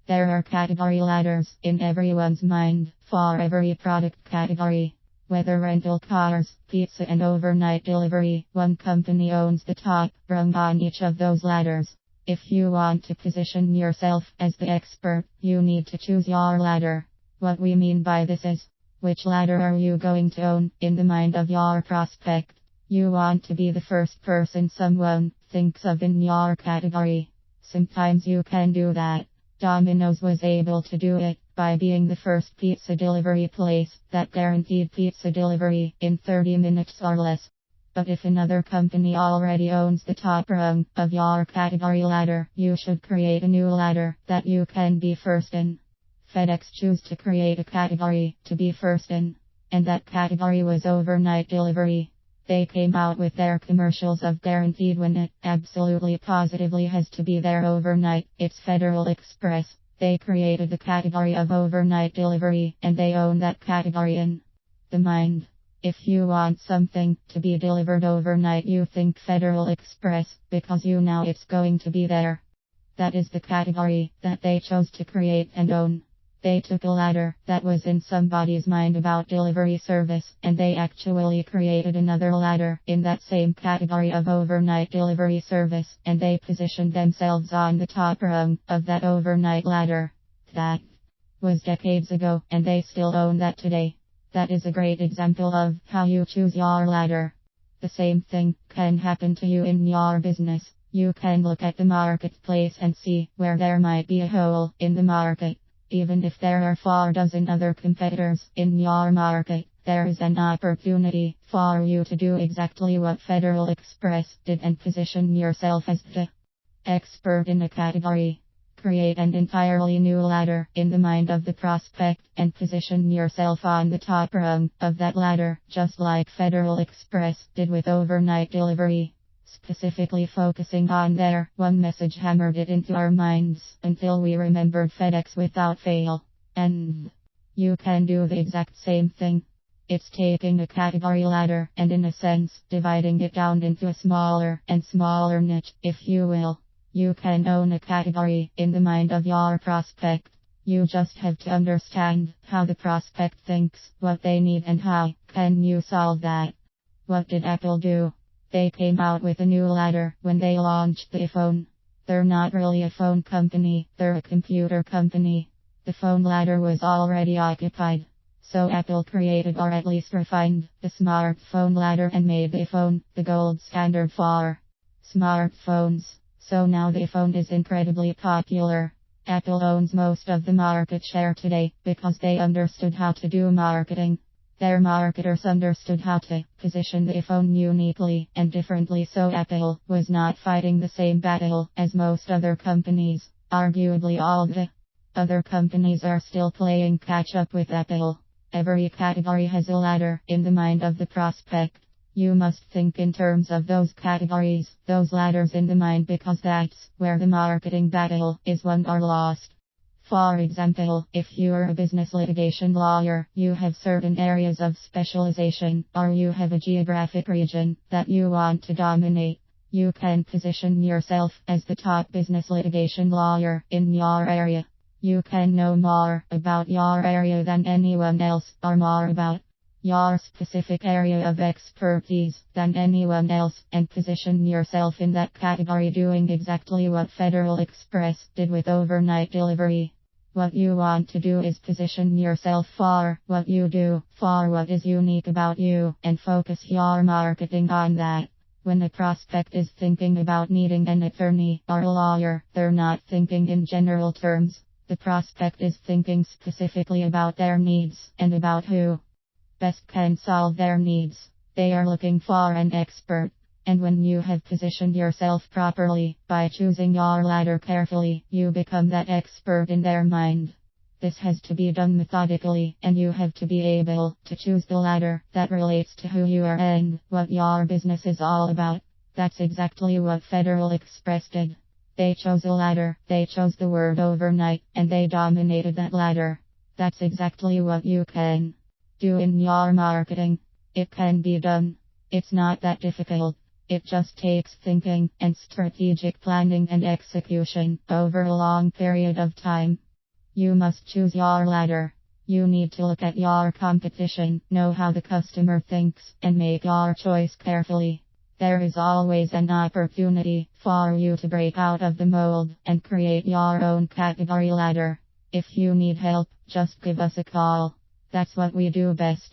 There are category ladders in everyone's mind for every product category. Whether rental cars, pizza, and overnight delivery, one company owns the top rung on each of those ladders. If you want to position yourself as the expert, you need to choose your ladder. What we mean by this is, which ladder are you going to own in the mind of your prospect? You want to be the first person someone thinks of in your category. Sometimes you can do that. Domino's was able to do it by being the first pizza delivery place that guaranteed pizza delivery in 30 minutes or less. But if another company already owns the top rung of your category ladder, you should create a new ladder that you can be first in. FedEx chose to create a category to be first in, and that category was overnight delivery. They came out with their commercials of guaranteed when it absolutely positively has to be there overnight. It's Federal Express. They created the category of overnight delivery, and they own that category in the mind. If you want something to be delivered overnight, you think Federal Express, because you know it's going to be there. That is the category that they chose to create and own. They took a ladder that was in somebody's mind about delivery service, and they actually created another ladder in that same category of overnight delivery service, and they positioned themselves on the top rung of that overnight ladder. That was decades ago, and they still own that today. That is a great example of how you choose your ladder. The same thing can happen to you in your business. You can look at the marketplace and see where there might be a hole in the market. Even if there are 4 dozen other competitors in your market, there is an opportunity for you to do exactly what Federal Express did and position yourself as the expert in a category. Create an entirely new ladder in the mind of the prospect and position yourself on the top rung of that ladder, just like Federal Express did with overnight delivery. Specifically focusing on their one message hammered it into our minds until we remembered FedEx without fail. And you can do the exact same thing. It's taking a category ladder and in a sense dividing it down into a smaller and smaller niche, if you will. You can own a category in the mind of your prospect. You just have to understand how the prospect thinks, what they need, and how can you solve that. What did Apple do? They came out with a new ladder when they launched the iPhone. They're not really a phone company, they're a computer company. The phone ladder was already occupied. So Apple created, or at least refined, the smartphone ladder and made the iPhone the gold standard for smartphones. So now the iPhone is incredibly popular. Apple owns most of the market share today because they understood how to do marketing. Their marketers understood how to position the iPhone uniquely and differently, so Apple was not fighting the same battle as most other companies. Arguably all the other companies are still playing catch up with Apple. Every category has a ladder in the mind of the prospect. You must think in terms of those categories, those ladders in the mind, because that's where the marketing battle is won or lost. For example, if you're a business litigation lawyer, you have certain areas of specialization, or you have a geographic region that you want to dominate. You can position yourself as the top business litigation lawyer in your area. You can know more about your area than anyone else, or more about your specific area of expertise than anyone else, and position yourself in that category, doing exactly what Federal Express did with overnight delivery. What you want to do is position yourself for what you do, for what is unique about you, and focus your marketing on that. When a prospect is thinking about needing an attorney or a lawyer, they're not thinking in general terms. The prospect is thinking specifically about their needs and about who best can solve their needs. They are looking for an expert. And when you have positioned yourself properly, by choosing your ladder carefully, you become that expert in their mind. This has to be done methodically, and you have to be able to choose the ladder that relates to who you are and what your business is all about. That's exactly what Federal Express did. They chose a ladder, they chose the word overnight, and they dominated that ladder. That's exactly what you can do in your marketing. It can be done. It's not that difficult. It just takes thinking and strategic planning and execution over a long period of time. You must choose your ladder. You need to look at your competition, know how the customer thinks, and make your choice carefully. There is always an opportunity for you to break out of the mold and create your own category ladder. If you need help, just give us a call. That's what we do best.